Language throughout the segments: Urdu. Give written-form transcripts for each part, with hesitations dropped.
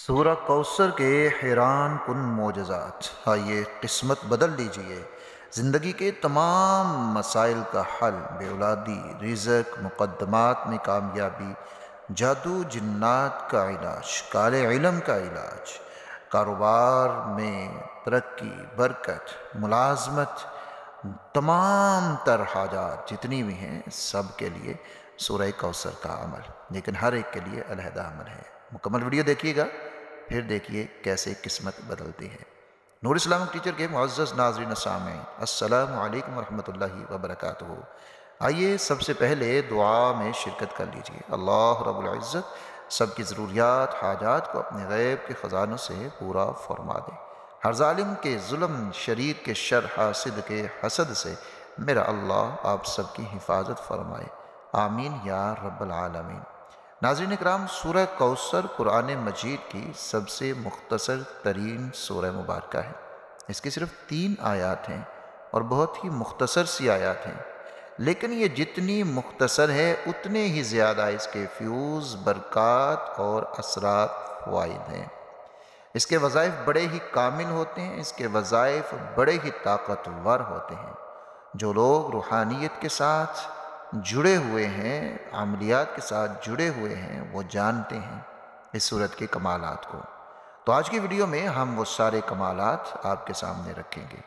سورہ کوثر کے حیران کن معجزات۔ آئیے قسمت بدل لیجئے، زندگی کے تمام مسائل کا حل، بے اولادی، رزق، مقدمات میں کامیابی، جادو جنات کا علاج، کالے علم کا علاج، کاروبار میں ترقی، برکت، ملازمت، تمام تر حاجات جتنی بھی ہیں سب کے لیے سورہ کوثر کا عمل، لیکن ہر ایک کے لیے علیحدہ عمل ہے۔ مکمل ویڈیو دیکھیے گا، پھر دیکھیے کیسے قسمت بدلتی ہے۔ نور اسلامک ٹیچر کے معزز ناظرین سامعین، السلام علیکم ورحمۃ اللہ وبرکاتہ۔ آئیے سب سے پہلے دعا میں شرکت کر لیجیے۔ اللہ رب العزت سب کی ضروریات حاجات کو اپنے غیب کے خزانوں سے پورا فرما دے۔ ہر ظالم کے ظلم، شریر کے شر، حاسد کے حسد سے میرا اللہ آپ سب کی حفاظت فرمائے، آمین یا رب العالمین۔ ناظرین اکرام، سورہ کوثر قرآن مجید کی سب سے مختصر ترین سورہ مبارکہ ہے۔ اس کی صرف 3 آیات ہیں اور بہت ہی مختصر سی آیات ہیں، لیکن یہ جتنی مختصر ہے اتنے ہی زیادہ اس کے فیوز، برکات اور اثرات فوائد ہیں۔ اس کے وظائف بڑے ہی کامل ہوتے ہیں، اس کے وظائف بڑے ہی طاقتور ہوتے ہیں۔ جو لوگ روحانیت کے ساتھ جڑے ہوئے ہیں، عملیات کے ساتھ جڑے ہوئے ہیں، وہ جانتے ہیں اس صورت کے کمالات کو۔ تو آج کی ویڈیو میں ہم وہ سارے کمالات آپ کے سامنے رکھیں گے،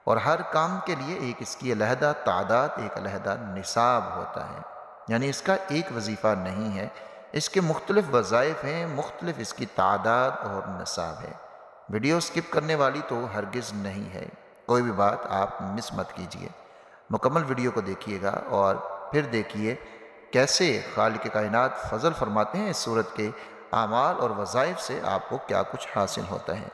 اور ہر کام کے لیے ایک اس کی علیحدہ تعداد، ایک علیحدہ نصاب ہوتا ہے، یعنی اس کا ایک وظیفہ نہیں ہے، اس کے مختلف وظائف ہیں، مختلف اس کی تعداد اور نصاب ہے۔ ویڈیو سکپ کرنے والی تو ہرگز نہیں ہے، کوئی بھی بات آپ مس مت کیجیے۔ مکمل ویڈیو کو دیکھیے گا اور پھر دیکھیے کیسے خالق کائنات فضل فرماتے ہیں اس صورت کے اعمال اور وظائف سے آپ کو کیا کچھ حاصل ہوتا ہے۔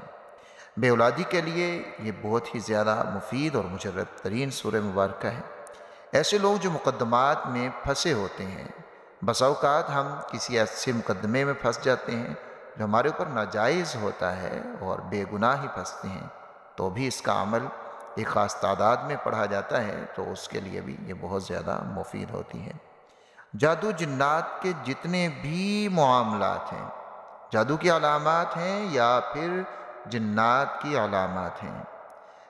بے اولادی کے لیے یہ بہت ہی زیادہ مفید اور مجرب ترین سورہ مبارکہ ہے۔ ایسے لوگ جو مقدمات میں پھنسے ہوتے ہیں، بسا اوقات ہم کسی ایسے مقدمے میں پھنس جاتے ہیں جو ہمارے اوپر ناجائز ہوتا ہے اور بے گناہ ہی پھنستے ہیں، تو بھی اس کا عمل ایک خاص تعداد میں پڑھا جاتا ہے تو اس کے لیے بھی یہ بہت زیادہ مفید ہوتی ہے۔ جادو جنات کے جتنے بھی معاملات ہیں، جادو کی علامات ہیں یا پھر جنات کی علامات ہیں،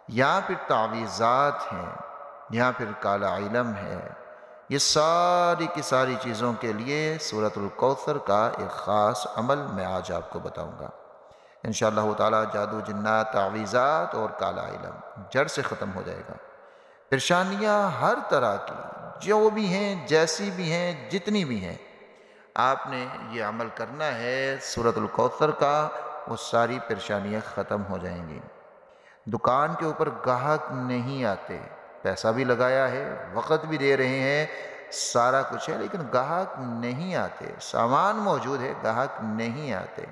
یا پھر تعویذات ہیں، یا پھر کالا علم ہے، یہ ساری کی ساری چیزوں کے لیے سورۃ الکوثر کا ایک خاص عمل میں آج آپ کو بتاؤں گا۔ انشاءاللہ تعالی جادو جنات، تعویذات اور کالا علم جڑ سے ختم ہو جائے گا۔ پریشانیاں ہر طرح کی جو بھی ہیں، جیسی بھی ہیں، جتنی بھی ہیں، آپ نے یہ عمل کرنا ہے سورۃ الکوثر کا، وہ ساری پریشانیاں ختم ہو جائیں گی۔ دکان کے اوپر گاہک نہیں آتے، پیسہ بھی لگایا ہے، وقت بھی دے رہے ہیں، سارا کچھ ہے، لیکن گاہک نہیں آتے، سامان موجود ہے، گاہک نہیں آتے۔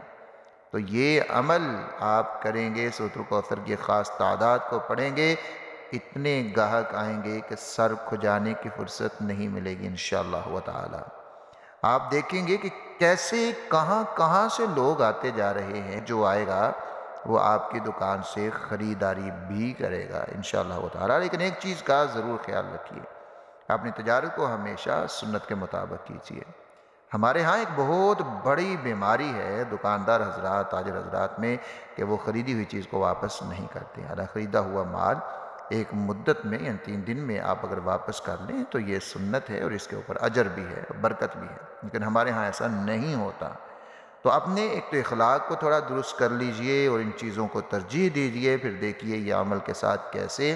تو یہ عمل آپ کریں گے، سورۃ الکوثر کی خاص تعداد کو پڑھیں گے، اتنے گاہک آئیں گے کہ سر کھجانے کی فرصت نہیں ملے گی انشاءاللہ تعالی۔ آپ دیکھیں گے کہ کیسے کہاں کہاں سے لوگ آتے جا رہے ہیں، جو آئے گا وہ آپ کی دکان سے خریداری بھی کرے گا انشاءاللہ تعالی۔ لیکن ایک چیز کا ضرور خیال رکھیے، اپنی تجارت کو ہمیشہ سنت کے مطابق کیجیے۔ ہمارے ہاں ایک بہت بڑی بیماری ہے دکاندار حضرات، تاجر حضرات میں، کہ وہ خریدی ہوئی چیز کو واپس نہیں کرتے۔ خریدا ہوا مال ایک مدت میں، یعنی 3 دن میں آپ اگر واپس کر لیں تو یہ سنت ہے اور اس کے اوپر اجر بھی ہے، برکت بھی ہے، لیکن ہمارے ہاں ایسا نہیں ہوتا۔ تو اپنے ایک تو اخلاق کو تھوڑا درست کر لیجئے اور ان چیزوں کو ترجیح دیجئے، پھر دیکھیے یہ عمل کے ساتھ کیسے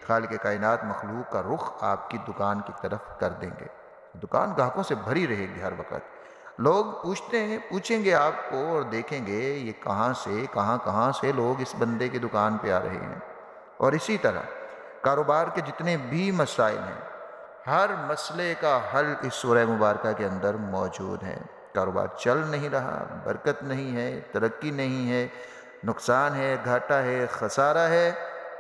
خالق کائنات مخلوق کا رخ آپ کی دکان کی طرف کر دیں گے۔ دکان گاہکوں سے بھری رہے گی ہر وقت، لوگ پوچھیں گے آپ کو اور دیکھیں گے یہ کہاں سے لوگ اس بندے کی دکان پہ آ رہے ہیں۔ اور اسی طرح کاروبار کے جتنے بھی مسائل ہیں، ہر مسئلے کا حل اس سورہ مبارکہ کے اندر موجود ہے۔ کاروبار چل نہیں رہا، برکت نہیں ہے، ترقی نہیں ہے، نقصان ہے، گھاٹا ہے، خسارہ ہے،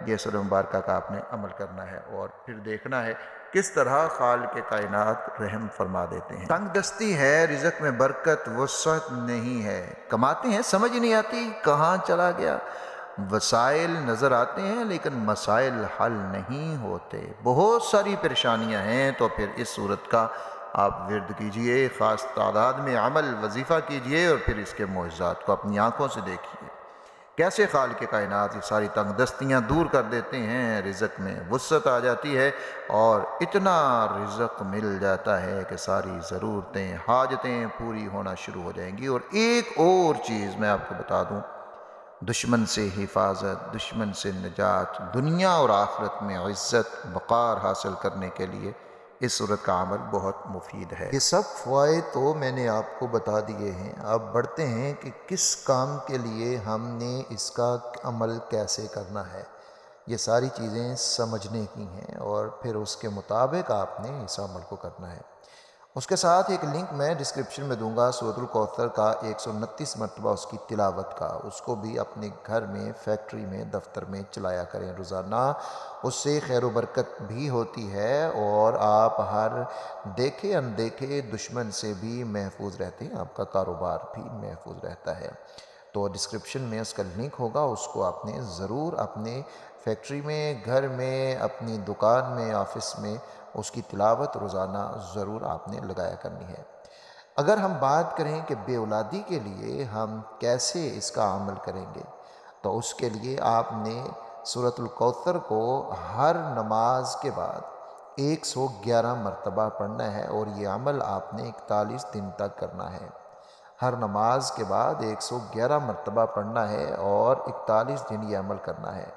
یہ سورہ مبارکہ کا آپ نے عمل کرنا ہے اور پھر دیکھنا ہے کس طرح خالق کائنات رحم فرما دیتے ہیں۔ تنگ دستی ہے، رزق میں برکت وسعت نہیں ہے، کماتے ہیں سمجھ نہیں آتی کہاں چلا گیا، وسائل نظر آتے ہیں لیکن مسائل حل نہیں ہوتے، بہت ساری پریشانیاں ہیں۔ تو پھر اس صورت کا آپ ورد کیجئے، خاص تعداد میں عمل وظیفہ کیجئے، اور پھر اس کے معجزات کو اپنی آنکھوں سے دیکھیے، کیسے خالق کائنات یہ ساری تنگ دستیاں دور کر دیتے ہیں، رزق میں وسعت آ جاتی ہے اور اتنا رزق مل جاتا ہے کہ ساری ضرورتیں، حاجتیں پوری ہونا شروع ہو جائیں گی۔ اور ایک اور چیز میں آپ کو بتا دوں، دشمن سے حفاظت، دشمن سے نجات، دنیا اور آخرت میں عزت وقار حاصل کرنے کے لیے اس صورت کا عمل بہت مفید ہے۔ یہ سب فوائد تو میں نے آپ کو بتا دیے ہیں، اب بڑھتے ہیں کہ کس کام کے لیے ہم نے اس کا عمل کیسے کرنا ہے۔ یہ ساری چیزیں سمجھنے کی ہیں اور پھر اس کے مطابق آپ نے اس عمل کو کرنا ہے۔ اس کے ساتھ ایک لنک میں ڈسکرپشن میں دوں گا سورۃ الکوثر کا 129 مرتبہ اس کی تلاوت کا، اس کو بھی اپنے گھر میں، فیکٹری میں، دفتر میں چلایا کریں روزانہ، اس سے خیر و برکت بھی ہوتی ہے اور آپ ہر دیکھے اندیکھے دشمن سے بھی محفوظ رہتے ہیں، آپ کا کاروبار بھی محفوظ رہتا ہے۔ تو ڈسکرپشن میں اس کا لنک ہوگا، اس کو آپ نے ضرور اپنے فیکٹری میں، گھر میں، اپنی دکان میں، آفس میں اس کی تلاوت روزانہ ضرور آپ نے لگایا کرنی ہے۔ اگر ہم بات کریں کہ بے اولادی کے لیے ہم کیسے اس کا عمل کریں گے، تو اس کے لیے آپ نے سورۃ الکوثر کو ہر نماز کے بعد 111 مرتبہ پڑھنا ہے، اور یہ عمل آپ نے 41 دن تک کرنا ہے۔ ہر نماز کے بعد 111 مرتبہ پڑھنا ہے اور 41 دن یہ عمل کرنا ہے۔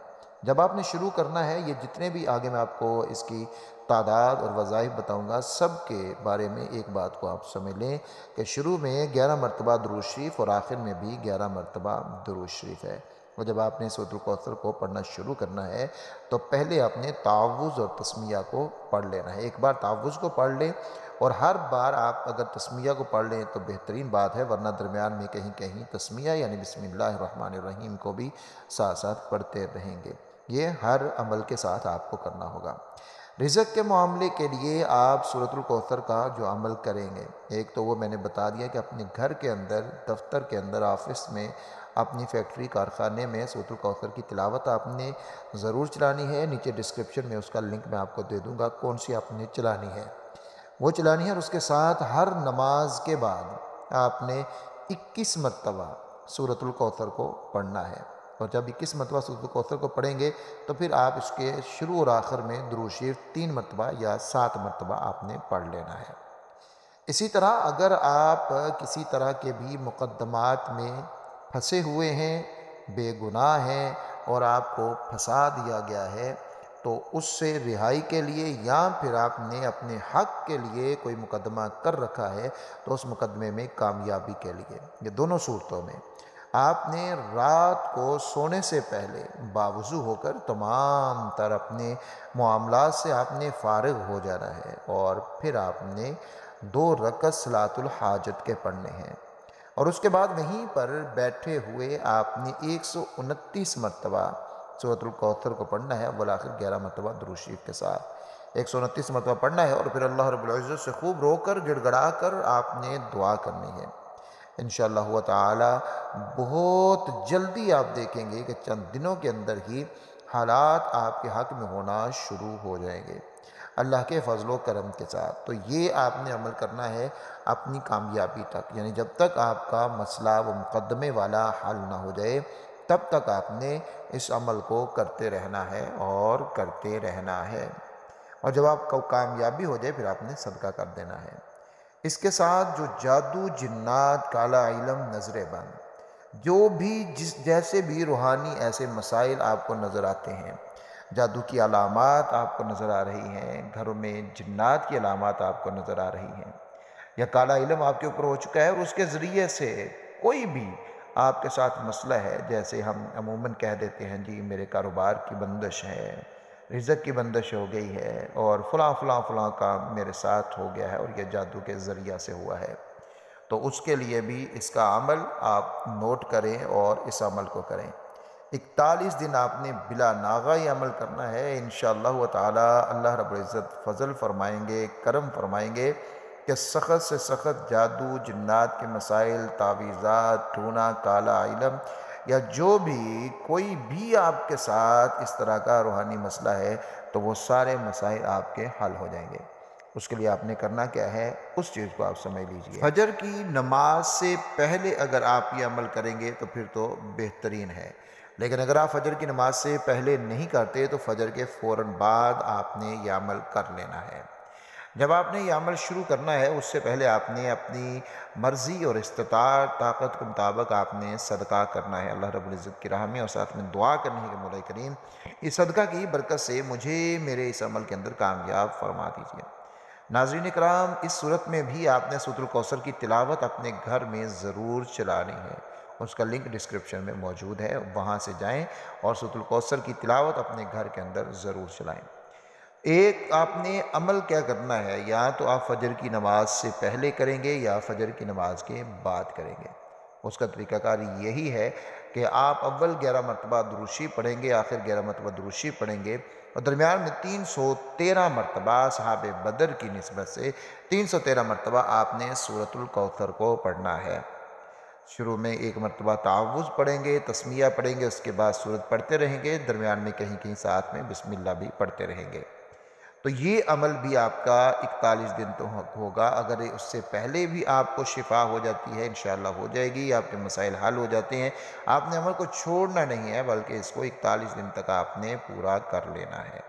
جب آپ نے شروع کرنا ہے، یہ جتنے بھی آگے میں آپ کو اس کی تعداد اور وظائف بتاؤں گا، سب کے بارے میں ایک بات کو آپ سمجھ لیں کہ شروع میں 11 مرتبہ درود شریف اور آخر میں بھی 11 مرتبہ درود شریف ہے۔ اور جب آپ نے سورۃ الکوثر کو پڑھنا شروع کرنا ہے تو پہلے آپ نے تعوذ اور تسمیہ کو پڑھ لینا ہے۔ ایک بار تعوذ کو پڑھ لیں، اور ہر بار آپ اگر تسمیہ کو پڑھ لیں تو بہترین بات ہے، ورنہ درمیان میں کہیں کہیں تسمیہ یعنی بسم اللہ الرحمن الرحیم کو بھی ساتھ ساتھ پڑھتے رہیں گے۔ یہ ہر عمل کے ساتھ آپ کو کرنا ہوگا۔ رزق کے معاملے کے لیے آپ سورۃ الکوثر کا جو عمل کریں گے، ایک تو وہ میں نے بتا دیا کہ اپنے گھر کے اندر، دفتر کے اندر، آفس میں، اپنی فیکٹری، کارخانے میں سورۃ الکوثر کی تلاوت آپ نے ضرور چلانی ہے۔ نیچے ڈسکرپشن میں اس کا لنک میں آپ کو دے دوں گا، کون سی آپ نے چلانی ہے وہ چلانی ہے۔ اور اس کے ساتھ ہر نماز کے بعد آپ نے 21 مرتبہ سورۃ الکوثر کو پڑھنا ہے، اور جب 21 مرتبہ سورۃ الکوثر کو پڑھیں گے تو پھر آپ اس کے شروع اور آخر میں درود شریف 3 مرتبہ یا 7 مرتبہ آپ نے پڑھ لینا ہے۔ اسی طرح اگر آپ کسی طرح کے بھی مقدمات میں پھنسے ہوئے ہیں، بے گناہ ہیں، اور آپ کو پھنسا دیا گیا ہے، تو اس سے رہائی کے لیے، یا پھر آپ نے اپنے حق کے لیے کوئی مقدمہ کر رکھا ہے تو اس مقدمے میں کامیابی کے لیے، یہ دونوں صورتوں میں آپ نے رات کو سونے سے پہلے باوضو ہو کر تمام تر اپنے معاملات سے آپ نے فارغ ہو جانا ہے، اور پھر آپ نے 2 رکعت صلاۃ الحاجت کے پڑھنے ہیں، اور اس کے بعد وہیں پر بیٹھے ہوئے آپ نے 129 مرتبہ سورۃ الکوثر کو پڑھنا ہے، بالآخر 11 مرتبہ درود شریف کے ساتھ 129 مرتبہ پڑھنا ہے، اور پھر اللہ رب العزت سے خوب رو کر، گڑ گڑا کر آپ نے دعا کرنی ہے۔ انشاءاللہ تعالی بہت جلدی آپ دیکھیں گے کہ چند دنوں کے اندر ہی حالات آپ کے حق میں ہونا شروع ہو جائیں گے اللہ کے فضل و کرم کے ساتھ۔ تو یہ آپ نے عمل کرنا ہے اپنی کامیابی تک، یعنی جب تک آپ کا مسئلہ و مقدمے والا حل نہ ہو جائے تب تک آپ نے اس عمل کو کرتے رہنا ہے اور کرتے رہنا ہے، اور جب آپ کو کامیابی ہو جائے پھر آپ نے صدقہ کر دینا ہے۔ اس کے ساتھ جو جادو، جنات، کالا علم، نظر بند، جو بھی جیسے بھی روحانی ایسے مسائل آپ کو نظر آتے ہیں، جادو کی علامات آپ کو نظر آ رہی ہیں، گھروں میں جنات کی علامات آپ کو نظر آ رہی ہیں، یا کالا علم آپ کے اوپر ہو چکا ہے اور اس کے ذریعے سے کوئی بھی آپ کے ساتھ مسئلہ ہے، جیسے ہم عموماً کہہ دیتے ہیں جی میرے کاروبار کی بندش ہے، رزق کی بندش ہو گئی ہے، اور فلاں فلاں فلاں کام میرے ساتھ ہو گیا ہے اور یہ جادو کے ذریعہ سے ہوا ہے، تو اس کے لیے بھی اس کا عمل آپ نوٹ کریں اور اس عمل کو کریں۔ 41 دن آپ نے بلا ناغہ یہ عمل کرنا ہے، انشاءاللہ تعالی اللہ رب العزت فضل فرمائیں گے، کرم فرمائیں گے کہ سخت سے سخت جادو، جنات کے مسائل، تعویذات، ٹونا، کالا علم، یا جو بھی کوئی بھی آپ کے ساتھ اس طرح کا روحانی مسئلہ ہے تو وہ سارے مسائل آپ کے حل ہو جائیں گے۔ اس کے لیے آپ نے کرنا کیا ہے، اس چیز کو آپ سمجھ لیجئے۔ فجر کی نماز سے پہلے اگر آپ یہ عمل کریں گے تو پھر تو بہترین ہے، لیکن اگر آپ فجر کی نماز سے پہلے نہیں کرتے تو فجر کے فوراً بعد آپ نے یہ عمل کر لینا ہے۔ جب آپ نے یہ عمل شروع کرنا ہے اس سے پہلے آپ نے اپنی مرضی اور استطاعت طاقت کے مطابق آپ نے صدقہ کرنا ہے اللہ رب العزت کی راہ میں، اور ساتھ میں دعا کرنی ہے کہ مولا کریم اس صدقہ کی برکت سے مجھے میرے اس عمل کے اندر کامیاب فرما دیجیے۔ ناظرین اکرام، اس صورت میں بھی آپ نے سورۃ الکوثر کی تلاوت اپنے گھر میں ضرور چلانی ہے، اس کا لنک ڈسکرپشن میں موجود ہے، وہاں سے جائیں اور سورۃ الکوثر کی تلاوت اپنے گھر کے اندر ضرور چلائیں۔ ایک آپ نے عمل کیا کرنا ہے، یا تو آپ فجر کی نماز سے پہلے کریں گے یا فجر کی نماز کے بعد کریں گے۔ اس کا طریقہ کار یہی ہے کہ آپ اول 11 مرتبہ درود شریف پڑھیں گے، آخر 11 مرتبہ درود شریف پڑھیں گے، اور درمیان میں 313 مرتبہ صحاب بدر کی نسبت سے 313 مرتبہ آپ نے سورۃ الکوثر کو پڑھنا ہے۔ شروع میں ایک مرتبہ تعوذ پڑھیں گے، تسمیہ پڑھیں گے، اس کے بعد سورت پڑھتے رہیں گے، درمیان میں کہیں کہیں ساتھ میں بسم اللہ بھی پڑھتے رہیں گے۔ تو یہ عمل بھی آپ کا 41 دن تو ہوگا۔ اگر اس سے پہلے بھی آپ کو شفا ہو جاتی ہے، انشاءاللہ ہو جائے گی، آپ کے مسائل حل ہو جاتے ہیں، آپ نے عمل کو چھوڑنا نہیں ہے بلکہ اس کو 41 دن تک آپ نے پورا کر لینا ہے۔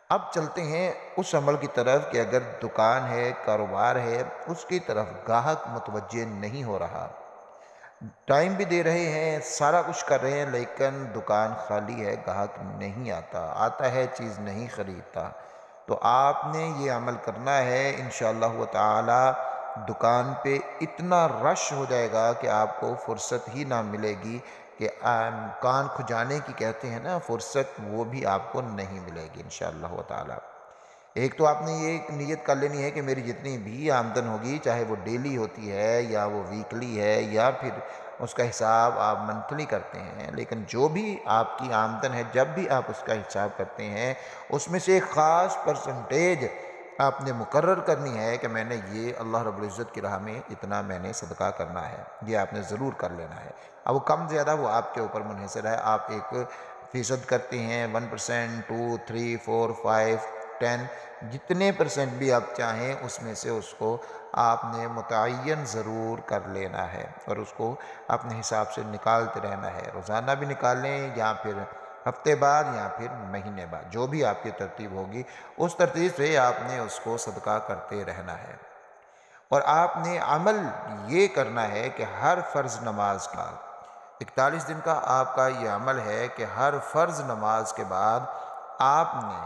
اب چلتے ہیں اس عمل کی طرف کہ اگر دکان ہے، کاروبار ہے، اس کی طرف گاہک متوجہ نہیں ہو رہا، ٹائم بھی دے رہے ہیں، سارا کچھ کر رہے ہیں، لیکن دکان خالی ہے، گاہک نہیں آتا ہے، چیز نہیں خریدتا، تو آپ نے یہ عمل کرنا ہے۔ انشاءاللہ تعالی دکان پہ اتنا رش ہو جائے گا کہ آپ کو فرصت ہی نہ ملے گی کہ کان کھجانے کی کہتے ہیں نا فرصت، وہ بھی آپ کو نہیں ملے گی انشاءاللہ تعالی۔ ایک تو آپ نے یہ نیت کر لینی ہے کہ میری جتنی بھی آمدن ہوگی، چاہے وہ ڈیلی ہوتی ہے یا وہ ویکلی ہے یا پھر اس کا حساب آپ منتھلی کرتے ہیں، لیکن جو بھی آپ کی آمدن ہے جب بھی آپ اس کا حساب کرتے ہیں اس میں سے ایک خاص پرسنٹیج آپ نے مقرر کرنی ہے کہ میں نے یہ اللہ رب العزت کی راہ میں اتنا میں نے صدقہ کرنا ہے، یہ آپ نے ضرور کر لینا ہے۔ اب وہ کم زیادہ وہ آپ کے اوپر منحصر ہے، آپ 1% کرتے ہیں، 1%، 2، 3، 4، 5، 10، جتنے پرسنٹ بھی آپ چاہیں اس میں سے اس کو آپ نے متعین ضرور کر لینا ہے، اور اس کو اپنے حساب سے نکالتے رہنا ہے، روزانہ بھی نکالیں یا پھر ہفتے بعد یا پھر مہینے بعد، جو بھی آپ کی ترتیب ہوگی اس ترتیب سے آپ نے اس کو صدقہ کرتے رہنا ہے۔ اور آپ نے عمل یہ کرنا ہے کہ ہر فرض نماز کا 41 دن کا آپ کا یہ عمل ہے کہ ہر فرض نماز کے بعد آپ نے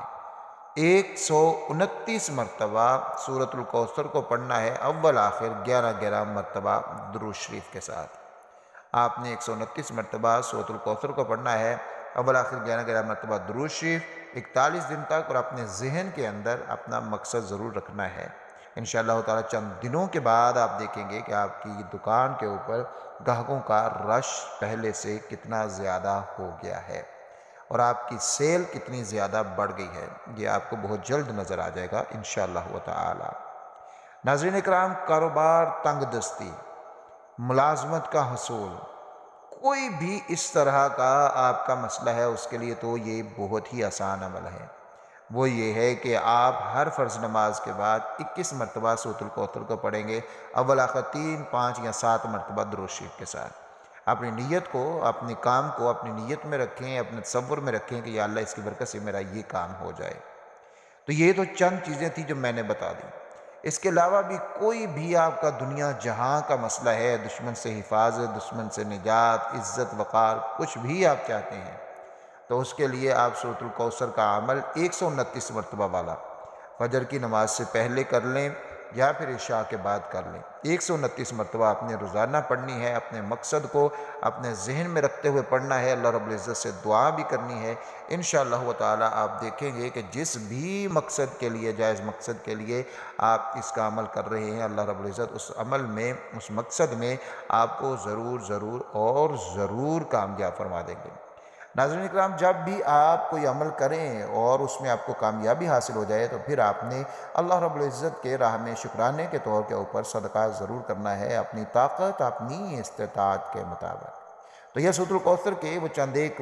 129 مرتبہ سورۃ الکوثر کو پڑھنا ہے، اول آخر 11 مرتبہ درود شریف کے ساتھ۔ آپ نے 129 مرتبہ سورۃ الکوثر کو پڑھنا ہے، اول آخر 11 مرتبہ درود شریف، 41 دن تک، اور اپنے ذہن کے اندر اپنا مقصد ضرور رکھنا ہے۔ انشاءاللہ تعالی چند دنوں کے بعد آپ دیکھیں گے کہ آپ کی دکان کے اوپر گاہکوں کا رش پہلے سے کتنا زیادہ ہو گیا ہے اور آپ کی سیل کتنی زیادہ بڑھ گئی ہے، یہ آپ کو بہت جلد نظر آ جائے گا انشاءاللہ تعالی۔ ناظرین اکرام، کاروبار، تنگ دستی، ملازمت کا حصول، کوئی بھی اس طرح کا آپ کا مسئلہ ہے، اس کے لیے تو یہ بہت ہی آسان عمل ہے۔ وہ یہ ہے کہ آپ ہر فرض نماز کے بعد 21 مرتبہ سورۃ الکوثر کو پڑھیں گے، اول آخر 3، 5 یا 7 مرتبہ درود شریف کے ساتھ۔ اپنی نیت کو، اپنے کام کو اپنی نیت میں رکھیں، اپنے تصور میں رکھیں کہ یا اللہ اس کی برکت سے میرا یہ کام ہو جائے۔ تو یہ تو چند چیزیں تھیں جو میں نے بتا دی۔ اس کے علاوہ بھی کوئی بھی آپ کا دنیا جہاں کا مسئلہ ہے، دشمن سے حفاظت، دشمن سے نجات، عزت وقار، کچھ بھی آپ چاہتے ہیں تو اس کے لیے آپ سورۃ الکوثر کا عمل 129 مرتبہ والا فجر کی نماز سے پہلے کر لیں یا پھر عشاء کے بعد کر لیں۔ 129 مرتبہ آپ نے روزانہ پڑھنی ہے، اپنے مقصد کو اپنے ذہن میں رکھتے ہوئے پڑھنا ہے، اللہ رب العزت سے دعا بھی کرنی ہے۔ انشاءاللہ تعالی آپ دیکھیں گے کہ جس بھی مقصد کے لیے، جائز مقصد کے لیے آپ اس کا عمل کر رہے ہیں، اللہ رب العزت اس عمل میں، اس مقصد میں آپ کو ضرور کامیاب فرما دیں گے۔ ناظرین اکرام، جب بھی آپ کوئی عمل کریں اور اس میں آپ کو کامیابی حاصل ہو جائے تو پھر آپ نے اللہ رب العزت کے راہ میں شکرانے کے طور کے اوپر صدقہ ضرور کرنا ہے، اپنی طاقت، اپنی استطاعت کے مطابق۔ تو یہ سورۃ الکوثر کے وہ چند ایک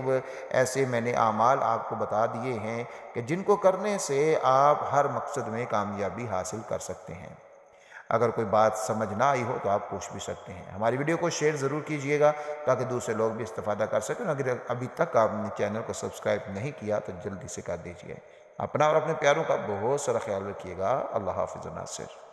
ایسے میں نے اعمال آپ کو بتا دیے ہیں کہ جن کو کرنے سے آپ ہر مقصد میں کامیابی حاصل کر سکتے ہیں۔ اگر کوئی بات سمجھ نہ آئی ہو تو آپ پوچھ بھی سکتے ہیں۔ ہماری ویڈیو کو شیئر ضرور کیجئے گا تاکہ دوسرے لوگ بھی استفادہ کر سکیں۔ اگر ابھی تک آپ نے چینل کو سبسکرائب نہیں کیا تو جلدی سے کر دیجئے۔ اپنا اور اپنے پیاروں کا بہت سارا خیال رکھیے گا۔ اللہ حافظ و ناصر۔